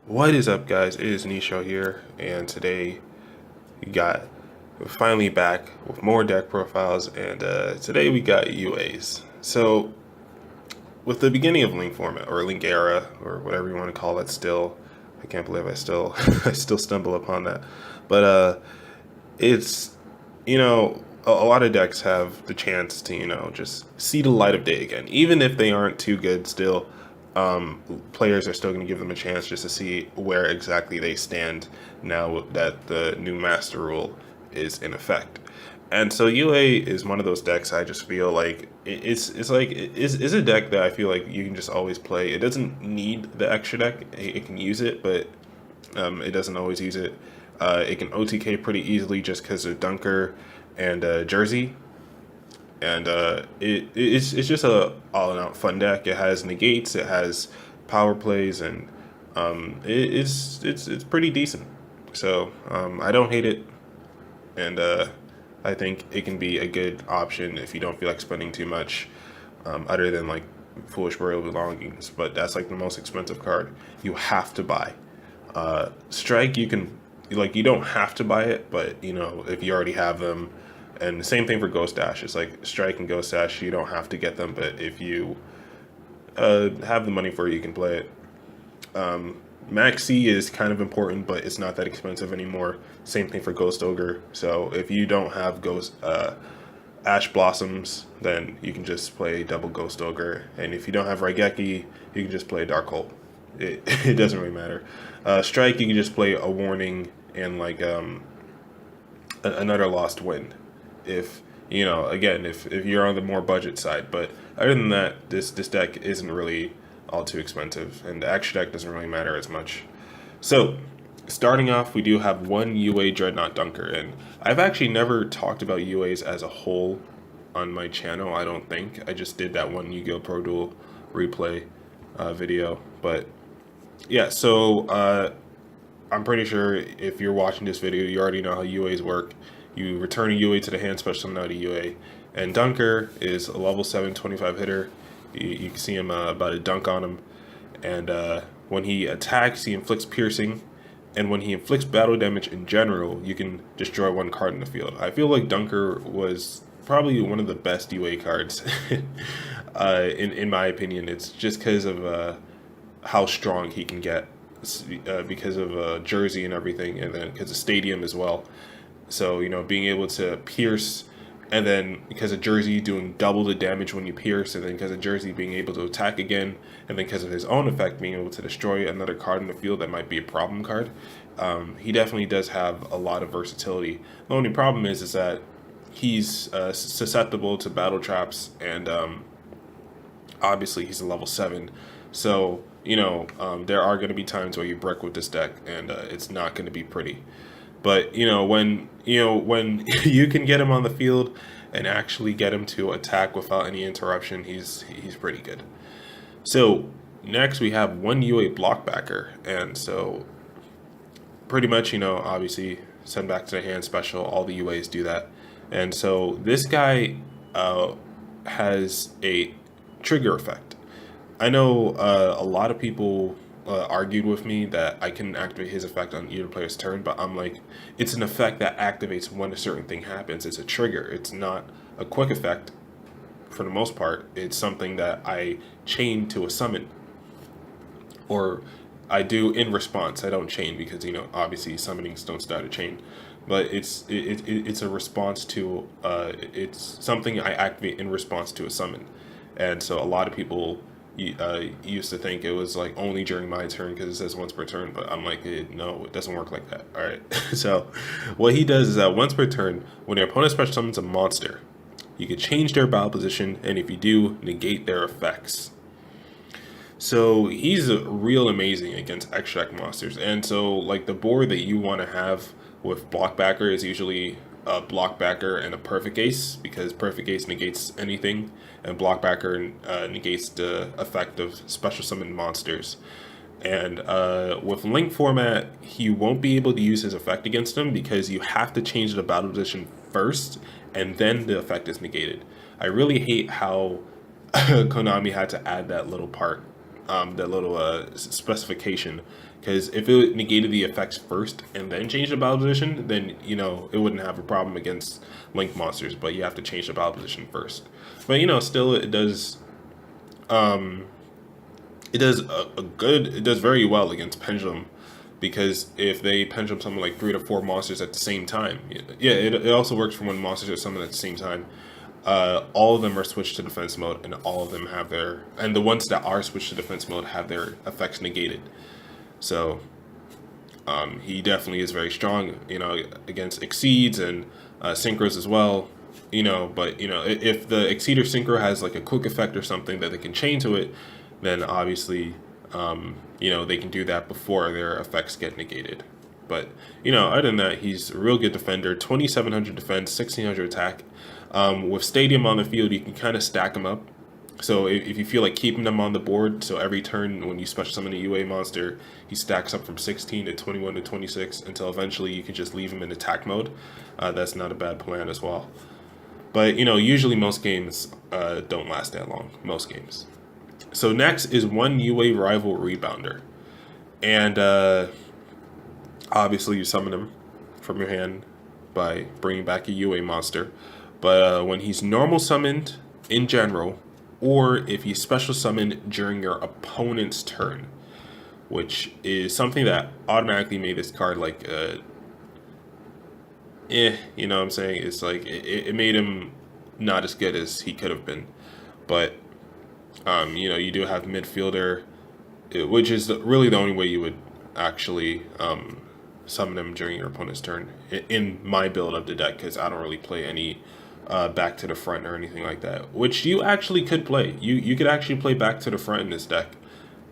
What is up, guys? It is Nistro here, and today we're finally back with more deck profiles, and today we got UAs. So, with the beginning of Link format, or Link era, or whatever you want to call it still, I can't believe I still I still stumble upon that. But it's, a lot of decks have the chance to, just see the light of day again. Even if they aren't too good still, players are still going to give them a chance just to see where exactly they stand now that the new master rule is in effect. And so UA is one of those decks I just feel like it's a deck that I feel like you can just always play. It doesn't need the extra deck. It can use it, but it doesn't always use it. It can OTK pretty easily just because of Dunker and Jersey. And it's just a all-out fun deck. It has negates, it has power plays, and it's pretty decent. So I don't hate it, and I think it can be a good option if you don't feel like spending too much, other than like Foolish Burial Belongings. But that's like the most expensive card you have to buy. Strike, you don't have to buy it, but if you already have them. And the same thing for Ghost Dash. It's like Strike and Ghost Dash, you don't have to get them, but if you have the money for it, you can play it. Maxx is kind of important, but it's not that expensive anymore. Same thing for Ghost Ogre. So if you don't have Ghost Ash Blossoms, then you can just play double Ghost Ogre. And if you don't have Raigeki, you can just play Dark Hole. It doesn't really matter. Strike, you can just play a Warning and like another Lost Wind. If again, if you're on the more budget side. But other than that, this deck isn't really all too expensive, and the extra deck doesn't really matter as much. So starting off, we do have one UA Dreadnought Dunker, and I've actually never talked about UAs as a whole on my channel. I don't think I just did that one Yu-Gi-Oh Pro Duel replay video. But yeah, so I'm pretty sure if you're watching this video, you already know how UAs work. You return a UA to the hand, special summon out a UA. And Dunker is a level 7 25 hitter. You can see him about to dunk on him. And when he attacks, he inflicts piercing. And when he inflicts battle damage in general, you can destroy one card in the field. I feel like Dunker was probably one of the best UA cards, in my opinion. It's just because of how strong he can get, because of Jersey and everything, and then because of Stadium as well. So, being able to pierce, and then because of Jersey doing double the damage when you pierce, and then because of Jersey being able to attack again, and then because of his own effect being able to destroy another card in the field that might be a problem card, he definitely does have a lot of versatility. The only problem is that he's susceptible to battle traps, and obviously he's a level 7. So, there are going to be times where you brick with this deck, and it's not going to be pretty. But when you can get him on the field and actually get him to attack without any interruption, he's pretty good. So next we have one UA Blockbacker, and so pretty much obviously send back to the hand special. All the UAs do that, and so this guy has a trigger effect. I know a lot of people argued with me that I can activate his effect on either player's turn, but I'm like, it's an effect that activates when a certain thing happens. It's a trigger. It's not a quick effect for the most part. It's something that I chain to a summon, or I do in response. I don't chain because obviously summonings don't start a chain, but it's a response to it's something I activate in response to a summon. And so a lot of people used to think it was like only during my turn because it says once per turn, but I'm like, no, it doesn't work like that. All right. So what he does is that once per turn, when your opponent special summons a monster, you can change their battle position, and if you do, negate their effects. So he's real amazing against extract monsters. And so like the board that you want to have with Blockbacker is usually a Blockbacker and a Perfect Ace, because Perfect Ace negates anything, and Blockbacker negates the effect of special summon monsters. And with Link format, he won't be able to use his effect against them because you have to change the battle position first, and then the effect is negated. I really hate how Konami had to add that little part that little specification, because if it negated the effects first and then changed the battle position, then it wouldn't have a problem against link monsters. But you have to change the battle position first. But still it does it does very well against Pendulum, because if they Pendulum summon like 3 to 4 monsters at the same time, yeah, it also works for when monsters are summoned at the same time. All of them are switched to defense mode, and all of them have and the ones that are switched to defense mode have their effects negated. So he definitely is very strong, against Exceeds and Synchros as well. But if the Exceed or Synchro has like a quick effect or something that they can chain to it, then obviously they can do that before their effects get negated. But other than that, he's a real good defender. 2700 defense, 1600 attack. With Stadium on the field, you can kind of stack them up. So if you feel like keeping them on the board, so every turn when you special summon a UA monster, he stacks up from 16 to 21 to 26 until eventually you can just leave him in attack mode. That's not a bad plan as well. But usually most games don't last that long. Most games. So next is one UA rival Rebounder, and obviously you summon him from your hand by bringing back a UA monster. But when he's normal summoned in general, or if he's special summoned during your opponent's turn, which is something that automatically made this card like what I'm saying? It's like it made him not as good as he could have been. But you do have Midfielder, which is really the only way you would actually summon him during your opponent's turn in my build of the deck, because I don't really play any back to the front or anything like that, which you actually could play. You could actually play back to the front in this deck.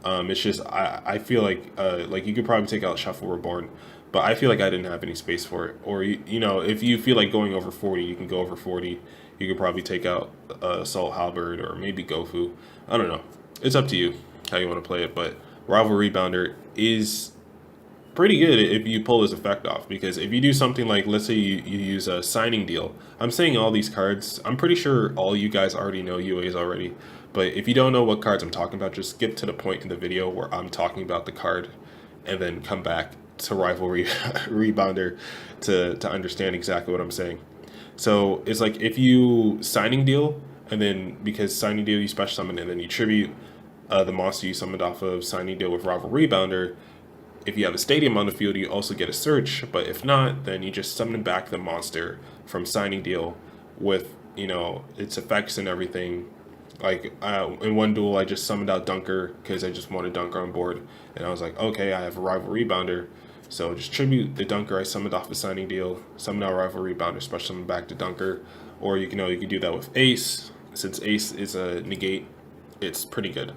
It's just I feel like you could probably take out Shuffle Reborn, but I feel like I didn't have any space for it. Or if you feel like going over 40, you can go over 40. You could probably take out Assault Halberd or maybe Gofu. I don't know. It's up to you how you want to play it, but Rival Rebounder is pretty good if you pull this effect off, because if you do something like, let's say you use a Signing Deal. I'm saying all these cards, I'm pretty sure all you guys already know UAs already, but if you don't know what cards I'm talking about, just skip to the point in the video where I'm talking about the card and then come back to Rival Rebounder to understand exactly what I'm saying. So it's like if you Signing Deal, and then because Signing Deal you special summon, and then you tribute the monster you summoned off of Signing Deal with Rival Rebounder. If you have a Stadium on the field, you also get a search, but if not, then you just summon back the monster from Signing Deal with, its effects and everything. Like, in one duel, I just summoned out Dunker because I just wanted Dunker on board, and I was like, okay, I have a Rival Rebounder, so just tribute the Dunker I summoned off the Signing Deal, summon out Rival Rebounder, special summon back to Dunker, or you can do that with Ace. Since Ace is a negate, it's pretty good.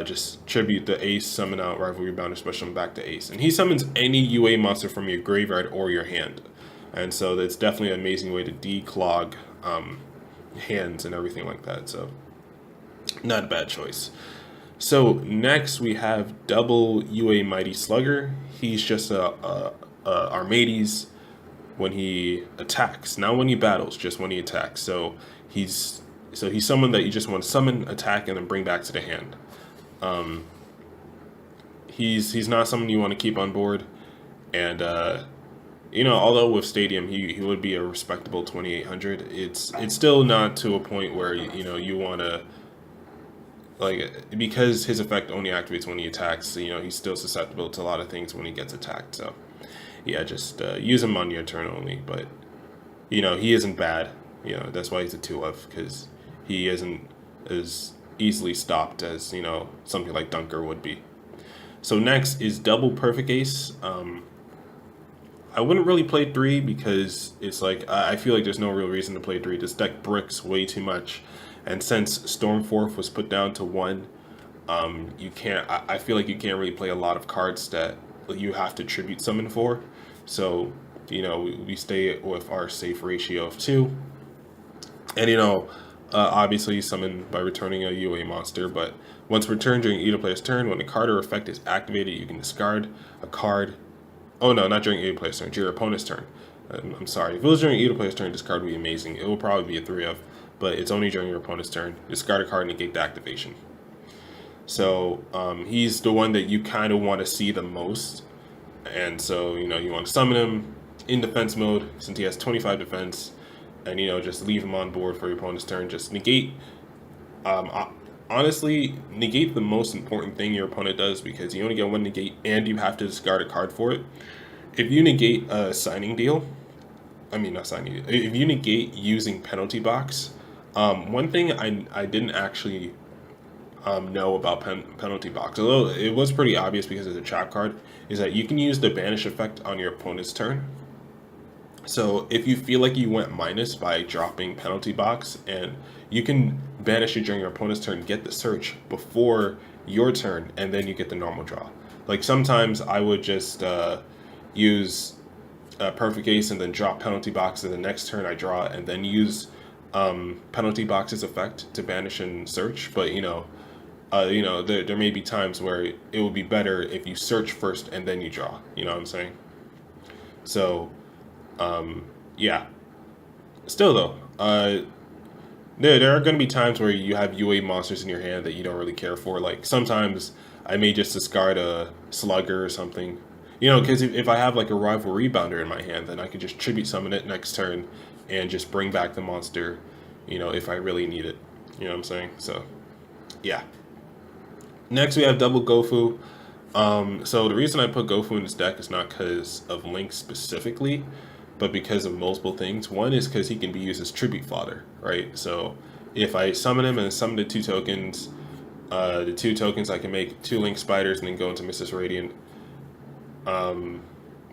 Just tribute the Ace, summon out Rival Rebounder, special summon back to Ace. And he summons any UA monster from your graveyard or your hand. And so that's definitely an amazing way to declog hands and everything like that. So not a bad choice. So next we have double UA Mighty Slugger. He's just a Armades when he attacks, not when he battles, just when he attacks. So he's someone that you just want to summon, attack, and then bring back to the hand. He's not someone you want to keep on board, and although with Stadium he would be a respectable 2800, it's still not to a point where you want to, like, because his effect only activates when he attacks. He's still susceptible to a lot of things when he gets attacked. So yeah, just use him on your turn only. But he isn't bad. That's why he's a 2-of, because he isn't as easily stopped as something like Dunker would be. So next is double Perfect Ace. I wouldn't really play 3 because it's like I feel like there's no real reason to play 3. This deck bricks way too much, and since Stormforth was put down to 1, you can't. I feel like you can't really play a lot of cards that you have to tribute summon for. So we stay with our safe ratio of 2, and obviously you summon by returning a UA monster, but once returned during either player's turn, when a card or effect is activated, you can discard a card. Oh no, not during either player's turn, during your opponent's turn. I'm sorry, if it was during either player's turn, discard would be amazing. It will probably be a 3-of, but it's only during your opponent's turn. Discard a card, negate the activation. So he's the one that you kind of want to see the most. And so, you know, you want to summon him in defense mode since he has 25 defense. And, you know, just leave him on board for your opponent's turn. Just negate, honestly, negate the most important thing your opponent does, because you only get one negate and you have to discard a card for it. If you negate a signing deal, I mean, not signing, if you negate using penalty box, one thing I didn't actually know about penalty box, although it was pretty obvious because it's a trap card, is that you can use the banish effect on your opponent's turn. So if you feel like you went minus by dropping penalty box, and you can banish it during your opponent's turn, get the search before your turn, and then you get the normal draw. Like sometimes I would just use Perfect Ace and then drop penalty box, and the next turn I draw and then use penalty box's effect to banish and search. But you know, there may be times where it would be better if you search first and then you draw. You know what I'm saying? So, yeah. Still though, there are going to be times where you have UA monsters in your hand that you don't really care for. Like sometimes I may just discard a Slugger or something. You know, because if I have like a rival rebounder in my hand, then I could just tribute summon it next turn and just bring back the monster, you know, if I really need it. You know what I'm saying? So, yeah. Next, we have double Gofu. So the reason I put Gofu in this deck is not because of Link specifically, but because of multiple things. One is because he can be used as tribute fodder, right? So if I summon him and summon the 2 tokens, I can make 2 Link Spiders and then go into Mrs. Radiant.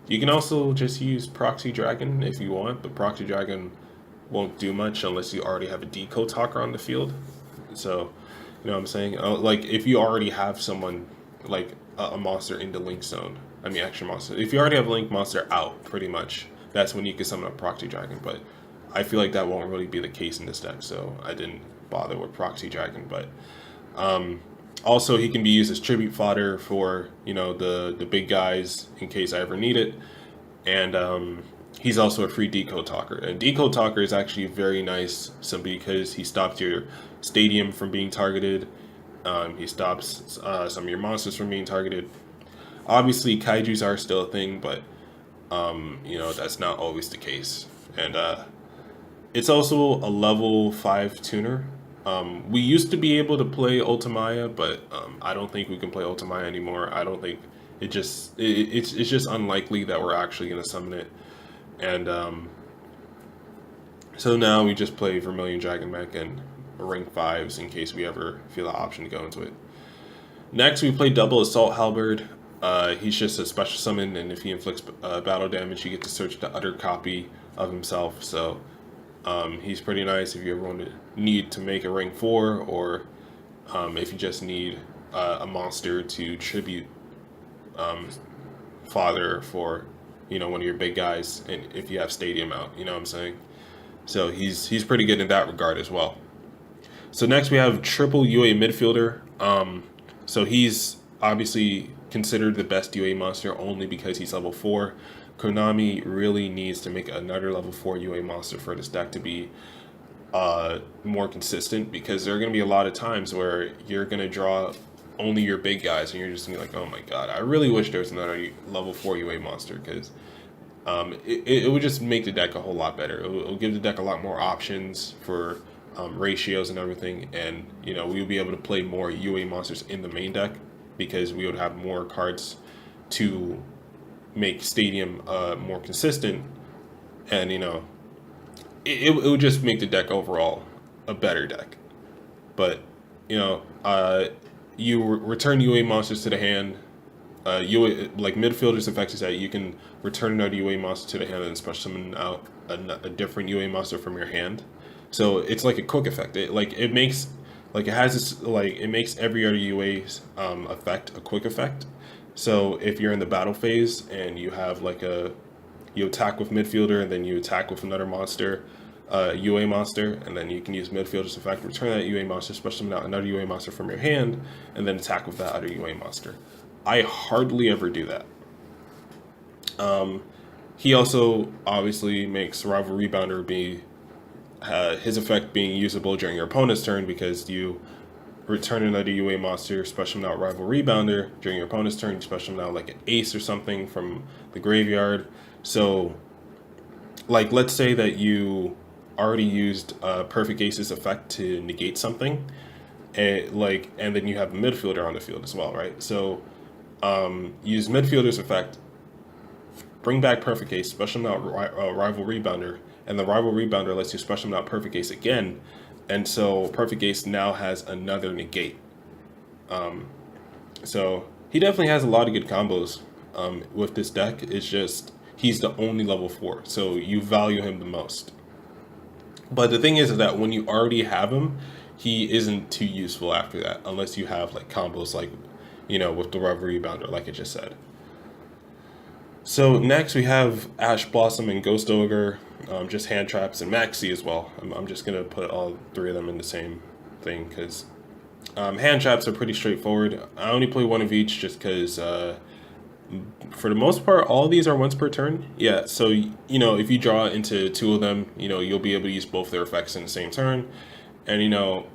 You can also just use Proxy Dragon if you want, but Proxy Dragon won't do much unless you already have a Decode Talker on the field. So, you know what I'm saying? Like, if you already have someone, like a monster in the Link zone, I mean, action monster. If you already have a Link monster out, pretty much, that's when you can summon a Proxy Dragon. But I feel like that won't really be the case in this deck, so I didn't bother with Proxy Dragon. But, also, he can be used as tribute fodder for, you know, the big guys in case I ever need it. And he's also a free Decode Talker. And Decode Talker is actually very nice simply because he stops your stadium from being targeted. He stops some of your monsters from being targeted. Obviously, kaijus are still a thing, but, you know, that's not always the case. And it's also a level 5 tuner. We used to be able to play Ultimaya, but I don't think we can play Ultimaya anymore. I don't think it's just unlikely that we're actually going to summon it. And so now we just play Vermillion Dragon Mech and rank 5s in case we ever feel the option to go into it. Next, we play double Assault Halberd. He's just a special summon, and if he inflicts battle damage, you get to search the other copy of himself. So he's pretty nice if you ever need to make a rank 4, or if you just need a monster to tribute fodder for, you know, one of your big guys, and if you have stadium out, you know what I'm saying? So he's pretty good in that regard as well. So next we have triple U.A Midfielder. So he's obviously considered the best U.A monster only because he's level 4. Konami really needs to make another level 4 UA monster for this deck to be more consistent, because there are going to be a lot of times where you're going to draw only your big guys and you're just going to be like, oh my god, I really wish there was another level 4 UA monster, because it would just make the deck a whole lot better. It'll give the deck a lot more options for ratios and everything, and you know, we would be able to play more UA monsters in the main deck because we would have more cards to make stadium more consistent, and you know, it would just make the deck overall a better deck. But you know, you return UA monsters to the hand. UA, like midfielder's effect is that you can return another UA monster to the hand and special summon out a different UA monster from your hand. So it's like a quick effect. It makes every other UA's effect a quick effect. So if you're in the battle phase and you have you attack with midfielder and then you attack with another monster, UA monster, and then you can use midfielder's effect, return that UA monster, special summon out another UA monster from your hand, and then attack with that other UA monster. I hardly ever do that. He also obviously makes Rival Rebounder be his effect being usable during your opponent's turn, because you return another UA monster, special them out Rival Rebounder. During your opponent's turn, you special them out like an ace or something from the graveyard. So, like, let's say that you already used Perfect Ace's effect to negate something, and then you have a midfielder on the field as well, right? So, use midfielder's effect, bring back Perfect Ace, special them out Rival Rebounder, and the Rival Rebounder lets you special them out Perfect Ace again. And so Perfect Ace now has another negate. So he definitely has a lot of good combos with this deck. It's just he's the only level 4, so you value him the most. But the thing is that when you already have him, he isn't too useful after that, unless you have like combos like, you know, with the Rival Rebounder, like I just said. So next we have Ash Blossom and Ghost Ogre, just hand traps, and Maxx as well. I'm just gonna put all 3 of them in the same thing because hand traps are pretty straightforward. I only play 1 of each just because for the most part all of these are once per turn. Yeah, so you know, if you draw into 2 of them, you know, you'll be able to use both their effects in the same turn, and you know,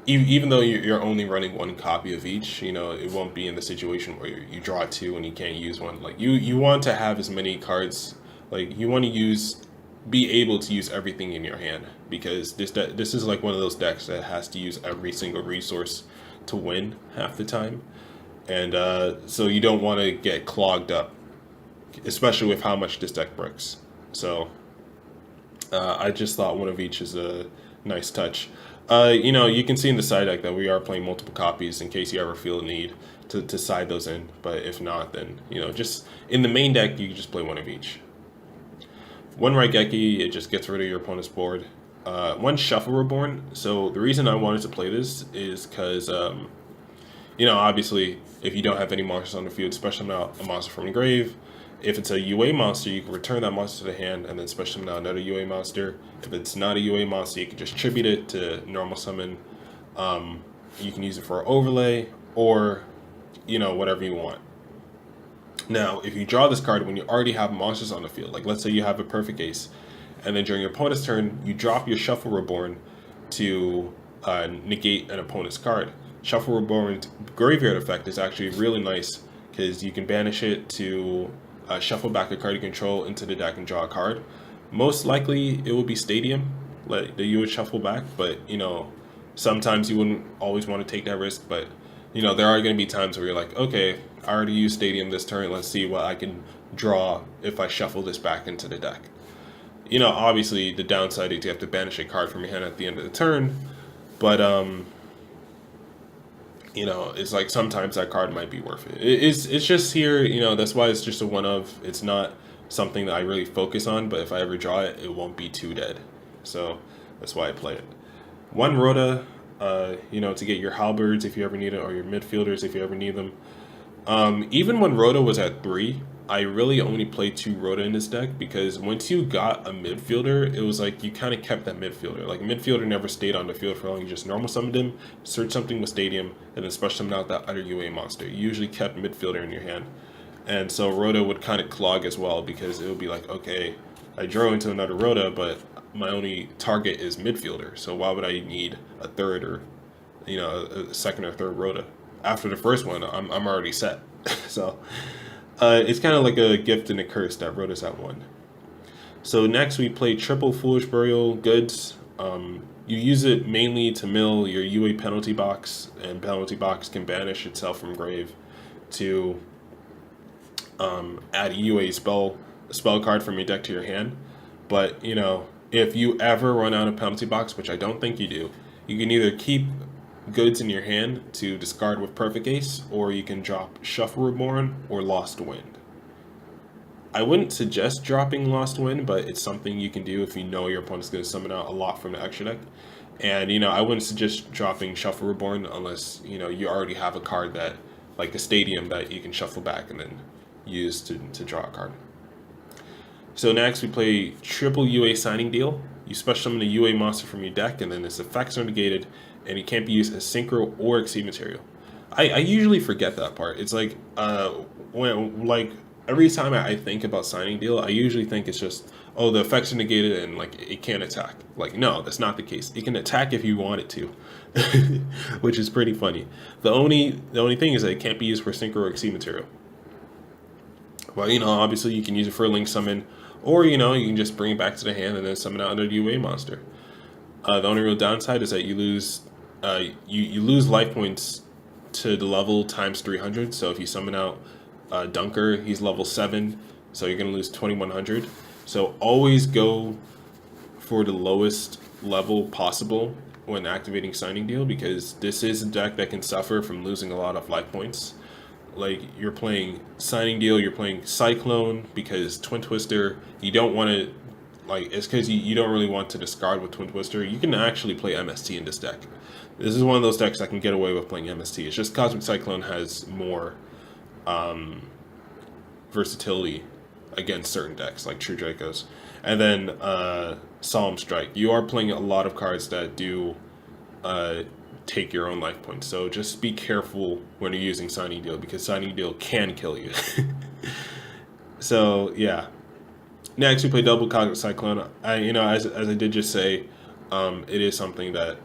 even though you're only running 1 copy of each, you know, it won't be in the situation where you draw 2 and you can't use 1. Like you want to have as many cards, like you want to be able to use everything in your hand, because this is like one of those decks that has to use every single resource to win half the time, and so you don't want to get clogged up, especially with how much this deck bricks. So I just thought 1 of each is a nice touch. You know, you can see in the side deck that we are playing multiple copies in case you ever feel a need to side those in. But if not, then, you know, just in the main deck, you can just play 1 of each. 1 Raigeki, it just gets rid of your opponent's board. 1 Shuffle Reborn. So the reason I wanted to play this is because, you know, obviously, if you don't have any monsters on the field, special them out a monster from the grave. If it's a UA monster, you can return that monster to the hand and then special them out another UA monster. If it's not a UA monster, you can just tribute it to normal summon. You can use it for overlay or, you know, whatever you want. Now, if you draw this card when you already have monsters on the field, like let's say you have a Perfect Ace, and then during your opponent's turn, you drop your Shuffle Reborn to negate an opponent's card. Shuffle Reborn's graveyard effect is actually really nice because you can banish it to shuffle back a card you control into the deck and draw a card. Most likely it will be Stadium that you would shuffle back, but you know, sometimes you wouldn't always want to take that risk. But you know, there are going to be times where you're like, okay, I already used Stadium this turn, let's see what I can draw if I shuffle this back into the deck. You know, obviously the downside is you have to banish a card from your hand at the end of the turn, but you know, it's like sometimes that card might be worth it. It's just here, you know, that's why it's just a 1 of. It's not something that I really focus on, but if I ever draw it, it won't be too dead. So that's why I play it. 1 Rhoda, you know, to get your Halberds if you ever need it, or your midfielders if you ever need them. Even when Rhoda was at 3, I really only played 2 Rhoda in this deck, because once you got a midfielder, it was like you kind of kept that midfielder. Like, midfielder never stayed on the field for long. You just normal summoned him, search something with Stadium, and then special summon out that other UA monster. You usually kept midfielder in your hand. And so Rhoda would kind of clog as well, because it would be like, okay, I drew into another Rhoda, but my only target is midfielder. So why would I need a third or, you know, a second or third Rhoda? After the first one, I'm already set. So it's kind of like a gift and a curse that Rhoda's at 1. So next we play triple Foolish Burial Goods. You use it mainly to mill your UA penalty box, and penalty box can banish itself from grave to add a UA spell card from your deck to your hand. But you know, if you ever run out of penalty box, which I don't think you do, you can either keep goods in your hand to discard with Perfect Ace, or you can drop Shuffle Reborn or Lost Wind. I wouldn't suggest dropping Lost Wind, but it's something you can do if you know your opponent's going to summon out a lot from the extra deck. And you know, I wouldn't suggest dropping Shuffle Reborn unless you know you already have a card that, like the Stadium, that you can shuffle back and then use to draw a card. So next we play triple UA Signing Deal. You special summon a UA monster from your deck, and then its effects are negated, and it can't be used as Synchro or Exceed material. I usually forget that part. It's like when every time I think about Signing Deal, I usually think it's just, oh, the effects are negated and like it can't attack. Like, no, that's not the case. It can attack if you want it to, which is pretty funny. The only thing is that it can't be used for Synchro or Exceed material. Well, you know, obviously you can use it for a Link Summon, or you know, you can just bring it back to the hand and then summon out another UA monster. The only real downside is that you lose you lose life points to the level times 300. So if you summon out Dunker, he's level 7, so you're gonna lose 2100. So always go for the lowest level possible when activating Signing Deal, because this is a deck that can suffer from losing a lot of life points. Like, you're playing Signing Deal, you're playing Cyclone, because Twin Twister, you don't want to, like, it's because you don't really want to discard with Twin Twister. You can actually play MST in this deck. This is one of those decks that can get away with playing MST. It's just Cosmic Cyclone has more versatility against certain decks, like True Dracos. And then Solemn Strike. You are playing a lot of cards that do take your own life points. So just be careful when you're using Signing Deal, because Signing Deal can kill you. So yeah. Next we play double Cosmic Cyclone. You know, as I did just say, it is something that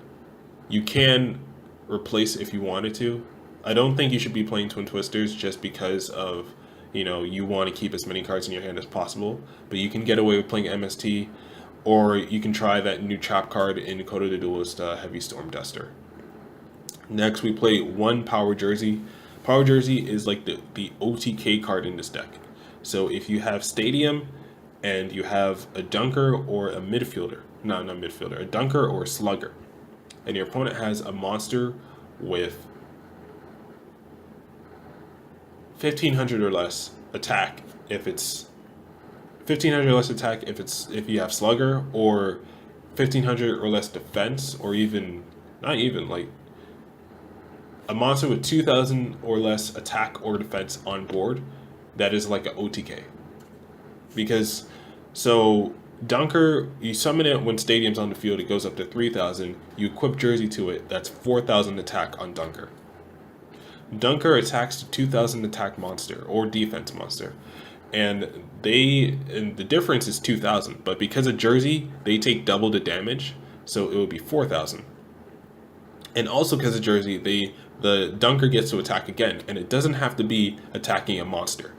you can replace if you wanted to. I don't think you should be playing Twin Twisters just because of, you know, you want to keep as many cards in your hand as possible. But you can get away with playing MST, or you can try that new trap card in Decode the Duelist, Heavy Storm Duster. Next we play one Power Jersey. Power Jersey is like the OTK card in this deck. So if you have Stadium and you have a Dunker or a Midfielder, not Midfielder, a Dunker or a Slugger, and your opponent has a monster with 1500 or less attack, if it's 1500 or less attack if you have Slugger, or 1500 or less defense, or even not even like a monster with 2000 or less attack or defense on board, that is like an OTK. Because so Dunker, you summon it when Stadium's on the field, it goes up to 3000. You equip Jersey to it, that's 4000 attack on Dunker. Dunker attacks to 2000 attack monster or defense monster, and the difference is 2000, but because of Jersey, they take double the damage, so it would be 4000. And also because of Jersey, the Dunker gets to attack again, and it doesn't have to be attacking a monster.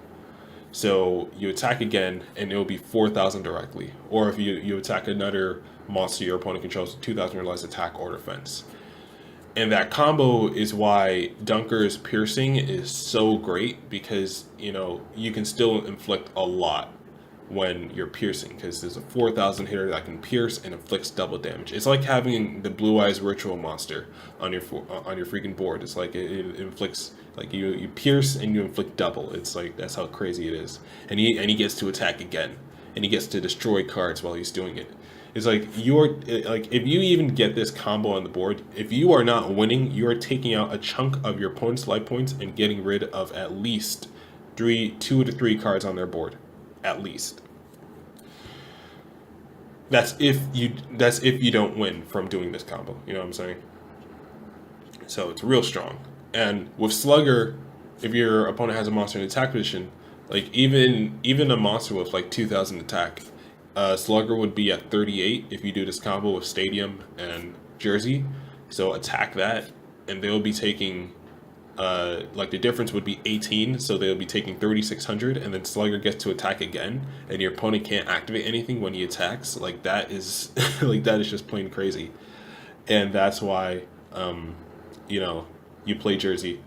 So you attack again, and it will be 4000 directly. Or if you attack another monster your opponent controls, 2000 or less attack or defense. And that combo is why Dunker's piercing is so great, because, you know, you can still inflict a lot when you're piercing, because there's a 4000 hitter that can pierce and inflicts double damage. It's like having the Blue Eyes Ritual monster on your freaking board. It's like it inflicts, like you pierce and you inflict double. It's like, that's how crazy it is. And he gets to attack again, and he gets to destroy cards while he's doing it. It's like if you even get this combo on the board, if you are not winning, you are taking out a chunk of your opponent's life points and getting rid of at least 2 to 3 cards on their board, at least. That's if you don't win from doing this combo. You know what I'm saying? So it's real strong. And with Slugger, if your opponent has a monster in attack position, like even a monster with like 2000 attack, Slugger would be at 38 if you do this combo with Stadium and Jersey. So attack that, and they'll be taking, like the difference would be 18, so they'll be taking 3600, and then Slugger gets to attack again, and your opponent can't activate anything when he attacks. Like, that is like, that is just plain crazy. And that's why, you know, you play Jersey.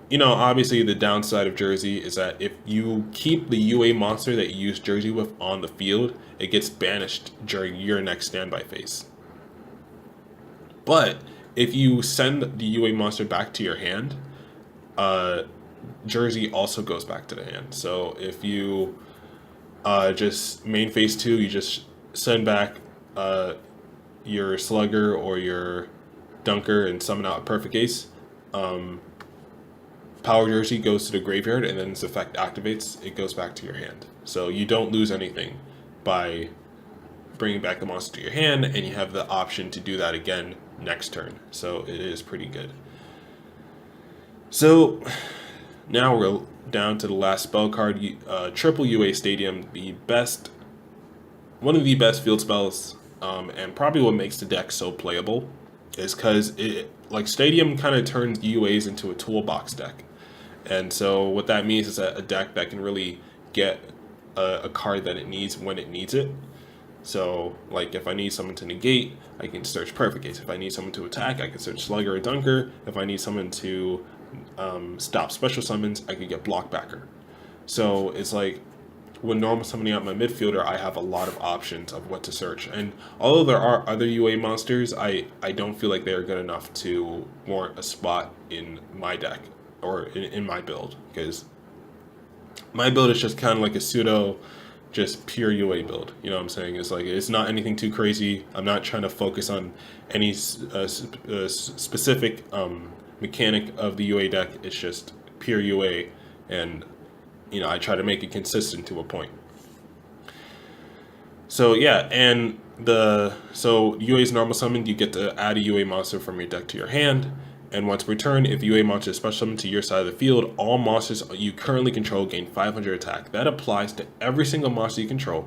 You know, obviously the downside of Jersey is that if you keep the UA monster that you use Jersey with on the field, it gets banished during your next standby phase. But if you send the UA monster back to your hand, Jersey also goes back to the hand. So if you just main phase 2, you just send back your Slugger or your Dunker and summon out a Perfect Ace. Power Jersey goes to the graveyard, and then its effect activates, it goes back to your hand. So you don't lose anything by bringing back the monster to your hand, and you have the option to do that again next turn. So it is pretty good. So now we'll down to the last spell card, triple UA Stadium, one of the best field spells, and probably what makes the deck so playable is because Stadium kind of turns UAs into a toolbox deck. And so what that means is that a deck that can really get a card that it needs when it needs it. So, like, if I need someone to negate, I can search Perfect Case. If I need someone to attack, I can search Slugger or Dunker. If I need someone to stop special summons, I could get Blockbacker. So, it's like, when normal summoning out my midfielder, I have a lot of options of what to search. And although there are other UA monsters, I don't feel like they are good enough to warrant a spot in my deck, or in my build. Because my build is just kind of like a pseudo... just pure UA build, you know what I'm saying? It's like, it's not anything too crazy. I'm not trying to focus on any specific mechanic of the UA deck. It's just pure UA, and you know, I try to make it consistent to a point. So yeah, and UA is normal summoned. You get to add a UA monster from your deck to your hand. And once returned, if UA monster is special summoned to your side of the field, all monsters you currently control gain 500 attack. That applies to every single monster you control,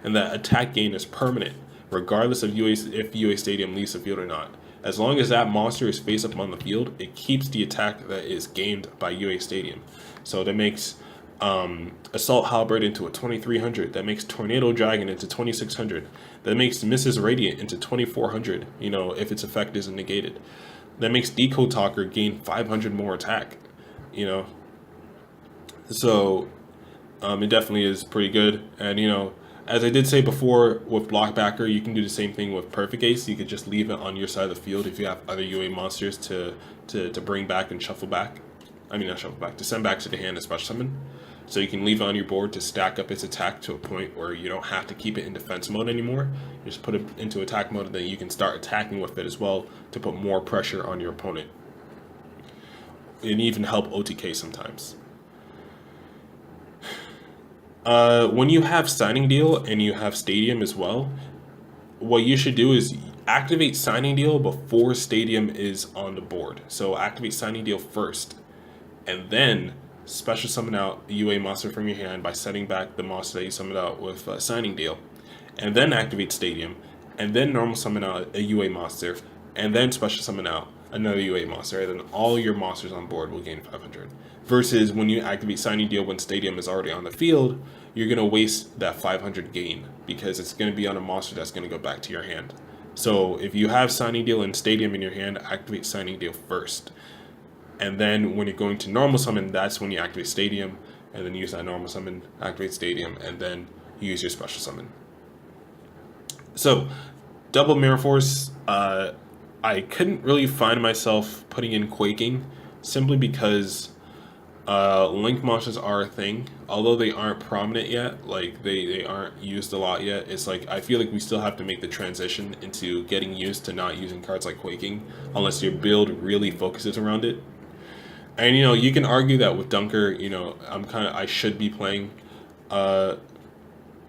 and that attack gain is permanent, regardless of if UA Stadium leaves the field or not. As long as that monster is face up on the field, it keeps the attack that is gained by UA Stadium. So that makes Assault Halberd into a 2300. That makes Tornado Dragon into 2600. That makes Mrs. Radiant into 2400. You know, if its effect isn't negated. That makes Decode Talker gain 500 more attack, you know. So, it definitely is pretty good. And, you know, as I did say before, with Blockbacker, you can do the same thing with Perfect Ace. You could just leave it on your side of the field if you have other UA monsters to bring back and shuffle back. I mean, not shuffle back, to send back to the hand and special summon. So you can leave it on your board to stack up its attack to a point where you don't have to keep it in defense mode anymore. You just put it into attack mode, and then you can start attacking with it as well to put more pressure on your opponent. And even help OTK sometimes. When you have Signing Deal and you have Stadium as well, what you should do is activate Signing Deal before Stadium is on the board. So activate Signing Deal first, and then special summon out a UA monster from your hand by setting back the monster that you summoned out with Signing Deal, and then activate Stadium, and then normal summon out a UA monster, and then special summon out another UA monster, and then all your monsters on board will gain 500. Versus when you activate Signing Deal when Stadium is already on the field, you're going to waste that 500 gain, because it's going to be on a monster that's going to go back to your hand. So if you have Signing Deal and Stadium in your hand, activate Signing Deal first. And then when you're going to normal summon, that's when you activate Stadium, and then use that normal summon, activate Stadium, and then use your special summon. So, double Mirror Force, I couldn't really find myself putting in Quaking, simply because Link monsters are a thing. Although they aren't prominent yet, like they aren't used a lot yet, it's like I feel like we still have to make the transition into getting used to not using cards like Quaking, unless your build really focuses around it. And, you know, you can argue that with Dunker, you know, I should be playing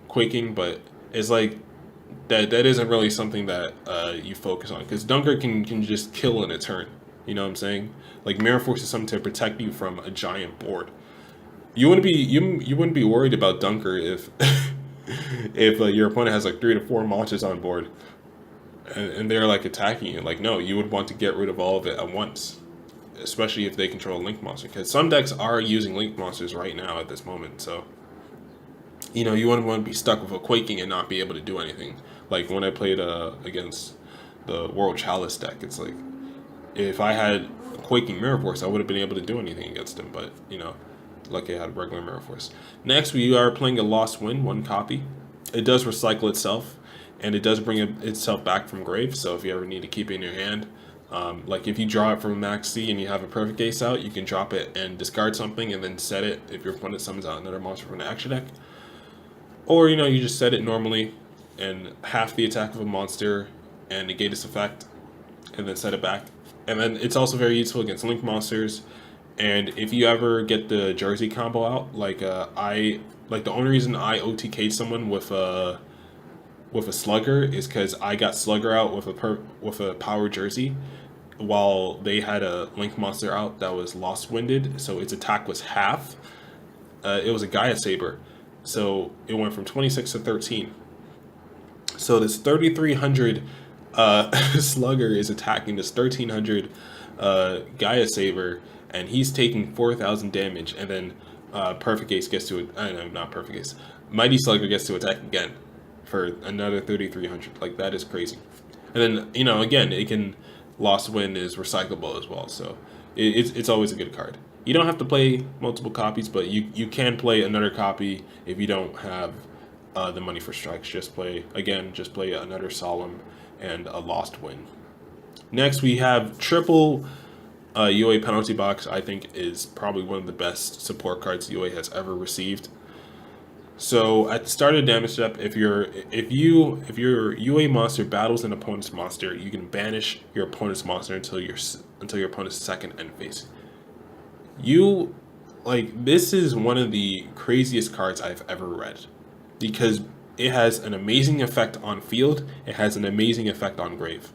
Quaking, but it's like that isn't really something that you focus on, because Dunker can just kill in a turn. You know what I'm saying? Like, Mirror Force is something to protect you from a giant board. You wouldn't be worried about Dunker if if your opponent has like 3 to 4 monsters on board and they're like attacking you. Like, no, you would want to get rid of all of it at once, especially if they control a Link monster, because some decks are using Link monsters right now at this moment. So, you know, you wouldn't want to be stuck with a Quaking and not be able to do anything. Like when I played against the World Chalice deck, it's like, if I had Quaking Mirror Force, I would have been able to do anything against him, but, you know, lucky I had regular Mirror Force. Next, we are playing a Lost Wind, 1 copy. It does recycle itself, and it does bring itself back from grave, so if you ever need to keep it in your hand, like if you draw it from Maxx and you have a Perfect Ace out, you can drop it and discard something and then set it if your opponent summons out another monster from the action deck. Or, you know, you just set it normally and half the attack of a monster and negate its effect, and then set it back. And then it's also very useful against Link monsters. And if you ever get the Jersey combo out, like the only reason I OTK'd someone with a Slugger is because I got Slugger out with a power Jersey, while they had a Link monster out that was Lost Winded, so its attack was half. it was a Gaia Saber, so it went from 26 to 13. So this 3300 Slugger is attacking this 1300 Gaia Saber, and he's taking 4,000 damage, and then Perfect Ace gets to it. I know, not Perfect Ace. Mighty Slugger gets to attack again for another 3,300. Like, that is crazy. And then, you know, again, it can Lost Wind is recyclable as well, so it's always a good card. You don't have to play multiple copies, but you can play another copy if you don't have the money for strikes. Just play another Solemn and a Lost Wind. Next, we have triple UA penalty box. I think is probably one of the best support cards UA has ever received. So at the start of damage step, if your UA monster battles an opponent's monster, you can banish your opponent's monster until your opponent's second end phase. This is one of the craziest cards I've ever read, because it has an amazing effect on field, it has an amazing effect on grave.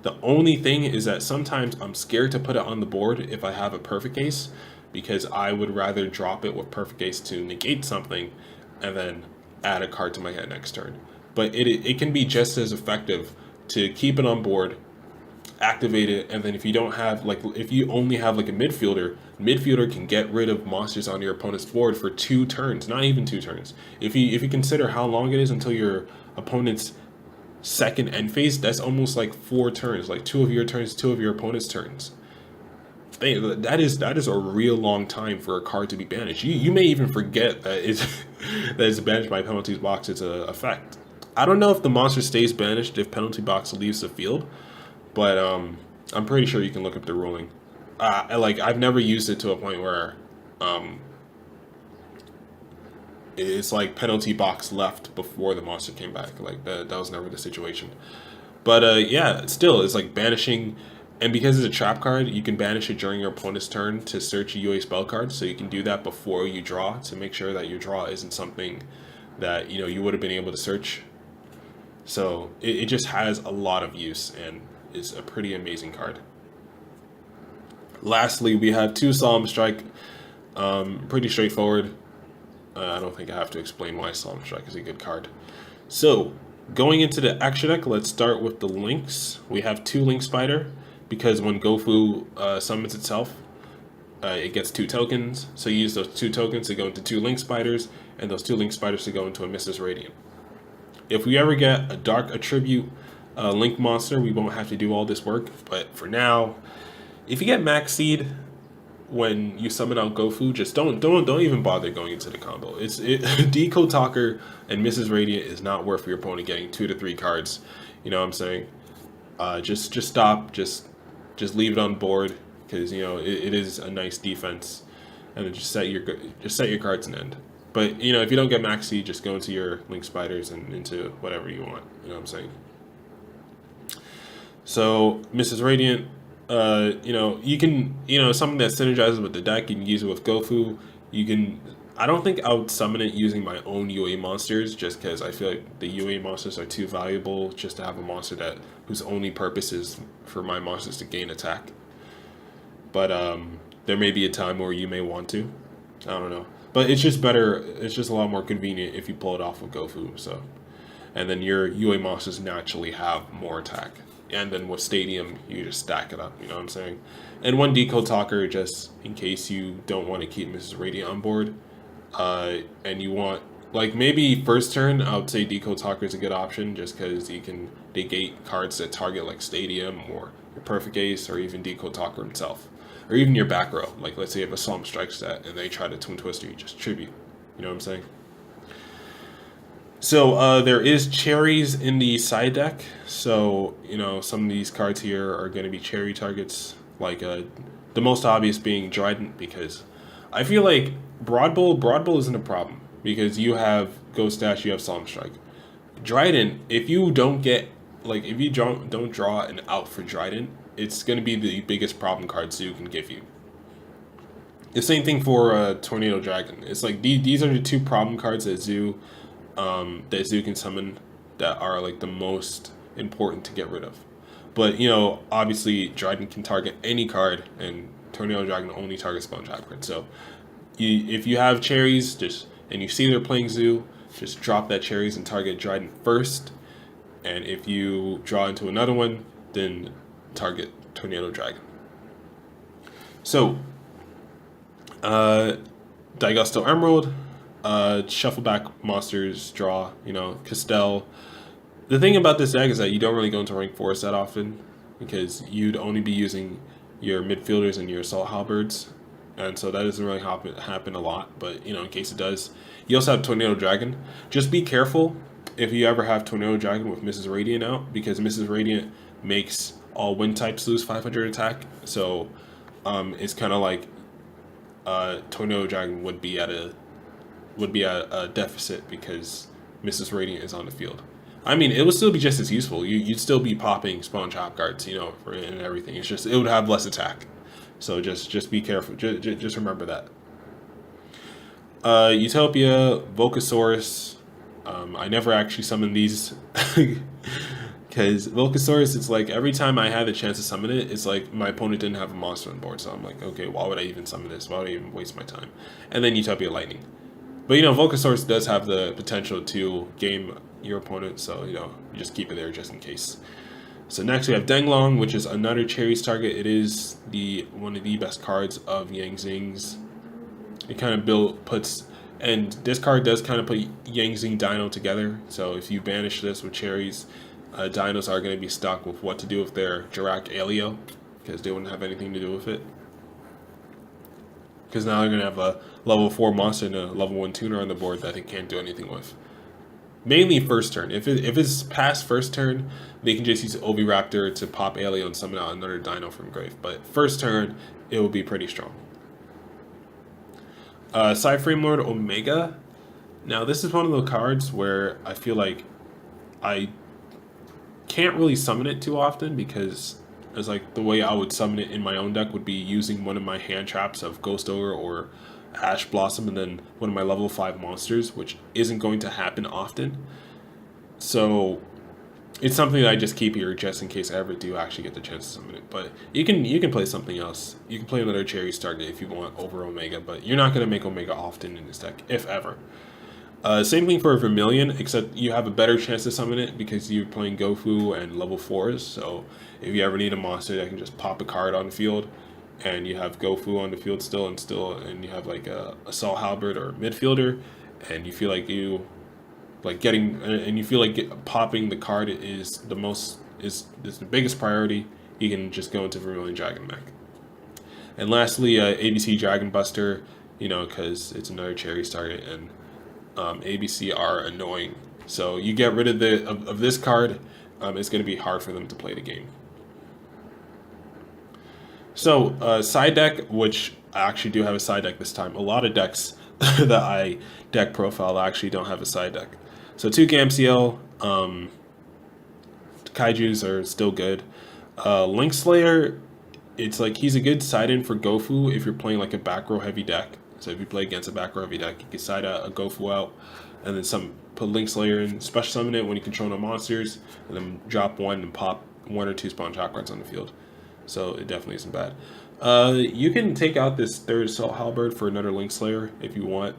The only thing is that sometimes I'm scared to put it on the board if I have a Perfect Ace, because I would rather drop it with Perfect Ace to negate something and then add a card to my hand next turn. But it can be just as effective to keep it on board, activate it, and then if you don't have, like, if you only have like a midfielder can get rid of monsters on your opponent's board for 2 turns, not even 2 turns. If you consider how long it is until your opponent's second end phase, that's almost like 4 turns, like 2 of your turns, 2 of your opponent's turns. That is a real long time for a card to be banished. You may even forget that it's banished by penalty box. It's a effect. I don't know if the monster stays banished if penalty box leaves the field, but I'm pretty sure you can look up the ruling. I've never used it to a point where it's like penalty box left before the monster came back. Like that was never the situation. But yeah, still, it's like banishing. And because it's a trap card, you can banish it during your opponent's turn to search a UA spell card. So you can do that before you draw to make sure that your draw isn't something that you would have been able to search. So it just has a lot of use and is a pretty amazing card. Lastly, we have 2 Solemn Strike. Pretty straightforward. I don't think I have to explain why Solemn Strike is a good card. So going into the extra deck, let's start with the links. We have 2 Link Spider, because when Gofu summons itself, it gets 2 tokens. So you use those 2 tokens to go into 2 Link Spiders, and those 2 Link Spiders to go into a Mrs. Radiant. If we ever get a Dark Attribute Link monster, we won't have to do all this work. But for now, if you get Maxx Seed when you summon out Gofu, just don't even bother going into the combo. Decode Talker and Mrs. Radiant is not worth your opponent getting 2 to 3 cards. You know what I'm saying? Just stop. Just leave it on board, because it is a nice defense, and then just set your cards and end. But if you don't get Maxx Seed, just go into your Link Spiders and into whatever you want. You know what I'm saying? So Mrs. Radiant, you can something that synergizes with the deck. You can use it with Gofu. I don't think I would summon it using my own UA monsters, just because I feel like the UA monsters are too valuable just to have a monster whose only purpose is for my monsters to gain attack. But there may be a time where you may want to. I don't know. But it's just better. It's just a lot more convenient if you pull it off with Gofu. So, and then your UA monsters naturally have more attack. And then with Stadium, you just stack it up. You know what I'm saying? And one Decode Talker, just in case you don't want to keep Mrs. Radiant on board. And you want, like, maybe first turn, I would say Decode Talker is a good option, just because you can negate cards that target like Stadium or your Perfect Ace or even Decode Talker himself. Or even your back row. Like, let's say you have a Solemn Strike set and they try to Twin Twister, you just tribute. You know what I'm saying? So there is cherries in the side deck. So, some of these cards here are going to be cherry targets. Like the most obvious being Drident, because I feel like Broad Bull isn't a problem, because you have Ghost Dash, you have Solemn Strike. Drident, if you don't don't draw an out for Drident, it's going to be the biggest problem card Zoo can give you. The same thing for Tornado Dragon. It's like these are the 2 problem cards that Zoo can summon that are like the most important to get rid of. But obviously Drident can target any card, and Tornado Dragon only targets Spell Trap cards. So if you have cherries, and you see they're playing Zoo, just drop that cherries and target Drident first. And if you draw into another one, then target Tornado Dragon. So, Daigusto Emeral, shuffle back monsters, draw, Castel. The thing about this deck is that you don't really go into rank 4s that often, because you'd only be using your midfielders and your assault halberds, and so that doesn't really happen a lot, but in case it does. You also have Tornado Dragon. Just be careful if you ever have Tornado Dragon with Mrs. Radiant out, because Mrs. Radiant makes all wind types lose 500 attack, so it's kind of like Tornado Dragon would be at a deficit because Mrs. Radiant is on the field. I mean, it would still be just as useful. You'd still be popping spawn trap cards, and everything. It's just it would have less attack. So just be careful. Just remember that. Utopia, Volcasaurus. I never actually summoned these because Volcasaurus, it's like every time I had the chance to summon it, it's like my opponent didn't have a monster on board, so I'm like, okay, why would I even summon this? Why would I even waste my time? And then Utopia Lightning. But Volcasaurus does have the potential to game your opponent, so you just keep it there just in case. So next we have Denglong, which is another cherries target. It is one of the best cards of Yang Zing's. It kind of puts, and this card does kind of put Yang Zing Dino together. So if you banish this with cherries, dinos are going to be stuck with what to do with their Jirac Alio, because they wouldn't have anything to do with it. Because now they're going to have a level 4 monster and a level 1 tuner on the board that they can't do anything with. Mainly first turn. If it's past first turn, they can just use Oviraptor to pop Alio and summon out another dino from grave. But first turn, it will be pretty strong. Psy-FrameLord Omega. Now this is one of the cards where I feel like I can't really summon it too often, because it's like the way I would summon it in my own deck would be using one of my hand traps of Ghost Ogre or Ash Blossom and then one of my level 5 monsters, which isn't going to happen often. So it's something that I just keep here just in case I ever do actually get the chance to summon it. But you can play something else. You can play another cherries target if you want over Omega, but you're not going to make Omega often in this deck, if ever. Same thing for Vermillion, except you have a better chance to summon it because you're playing Gofu and level 4s. So if you ever need a monster that can just pop a card on the field, and you have Gofu on the field still, and you have like a Assault Halberd or Midfielder, and you feel like popping the card is the biggest priority, you can just go into Vermillion Dragon Mech. And lastly, ABC Dragon Buster, because it's another cherries target, and ABC are annoying. So you get rid of this card, it's going to be hard for them to play the game. So, side deck, which I actually do have a side deck this time. A lot of decks that I deck profile actually don't have a side deck. So 2 Gamciel, Kaijus are still good. Linkslayer, it's like he's a good side-in for Gofu if you're playing like a back row heavy deck. So if you play against a back row heavy deck, you can side a Gofu out, and then put Linkslayer in, special summon it when you control no monsters, and then drop 1 and pop 1 or 2 spawn trap cards on the field. So it definitely isn't bad. You can take out this 3rd Assault Halberd for another Linkslayer if you want.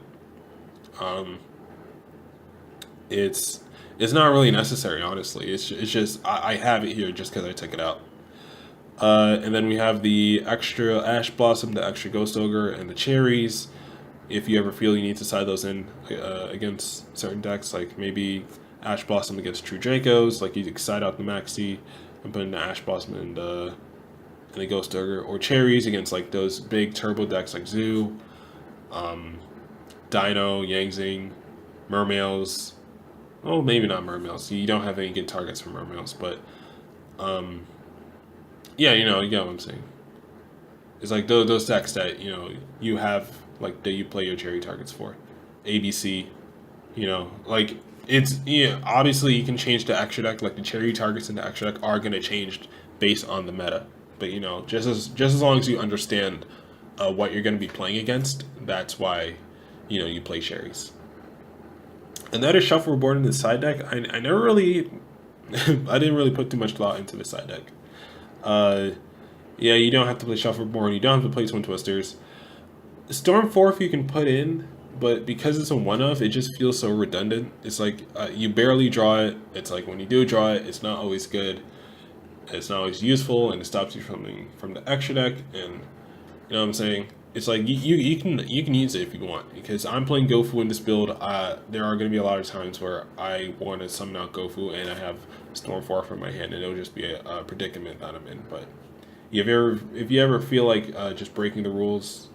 It's not really necessary, honestly. It's just I have it here just because I took it out. And then we have the extra Ash Blossom, the extra Ghost Ogre, and the cherries. If you ever feel you need to side those in against certain decks, like maybe Ash Blossom against True Dracos, like you could side out the Maxi and put in the Ash Blossom and the Ghost Ogre, or cherries against like those big turbo decks like Zoo, Dino, Yang Zing, Mermails. Well, maybe not Mermails. You don't have any good targets for Mermails, but yeah, you get what I'm saying. It's like those decks that you have, like, that you play your cherry targets for. ABC, like it's obviously you can change the extra deck, like the cherry targets in the extra deck are gonna change based on the meta. But just as long as you understand what you're gonna be playing against, that's why you play cherries. And that is Shuffle Reborn in the side deck. I never really I didn't really put too much thought into the side deck. Yeah, you don't have to play Shuffle Reborn, you don't have to play Twin Twisters. Stormforth you can put in, but because it's a one-of, it just feels so redundant. It's like you barely draw it. It's like when you do draw it, it's not always good. It's not always useful, and it stops you from the extra deck. And you know what I'm saying? It's like you can use it if you want, because I'm playing Gofu in this build. There are going to be a lot of times where I want to summon out Gofu and I have Stormforth in my hand, and it'll just be a predicament that I'm in. But if you ever feel like just breaking the rules,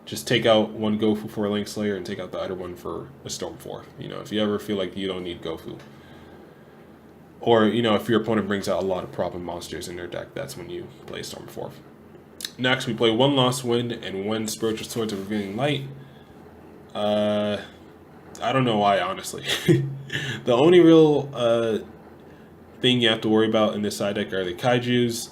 just take out one Gofu for a Linkslayer and take out the other one for a Stormforth. You know, if you ever feel like you don't need Gofu, or you know, if your opponent brings out a lot of problem monsters in their deck, that's when you play Stormforth. Next, we play one Lost Wind and one Spiritual Swords of Revealing Light. I don't know why, honestly. The only real thing you have to worry about in this side deck are the Kaijus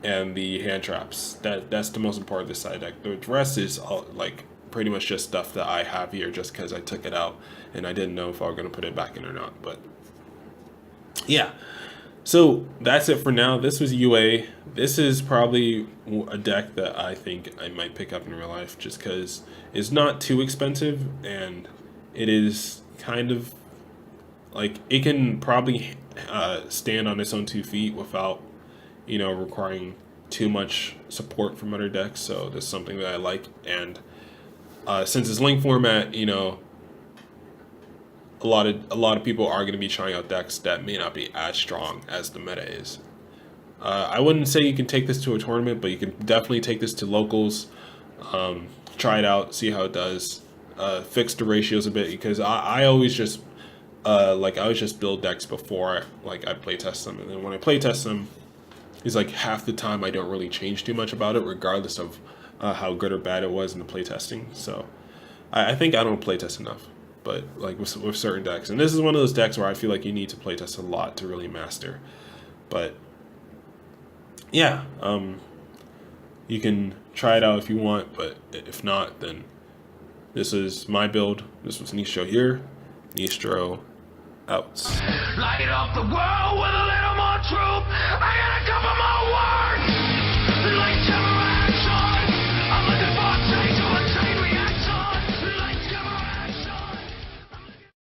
and the hand traps. That's the most important of this side deck. The rest is like pretty much just stuff that I have here just because I took it out and I didn't know if I was going to put it back in or not. But yeah. So that's it for now. This was UA. This is probably a deck that I think I might pick up in real life just because it's not too expensive and it is kind of like it can probably stand on its own 2 feet without, you know, requiring too much support from other decks. So that's something that I like. And since it's link format, you know, a lot of people are going to be trying out decks that may not be as strong as the meta is. I wouldn't say you can take this to a tournament, but you can definitely take this to locals, try it out, see how it does, fix the ratios a bit, because I always just I always just build decks before I play test them, and then when I play test them, it's like half the time I don't really change too much about it, regardless of how good or bad it was in the play testing. So I think I don't play test enough. But like with certain decks, and this is one of those decks where I feel like you need to playtest a lot to really master. But yeah, you can try it out if you want, but if not, then this is my build. This was Nistro here. Nistro out. Light up the world with a little more truth. I got a couple more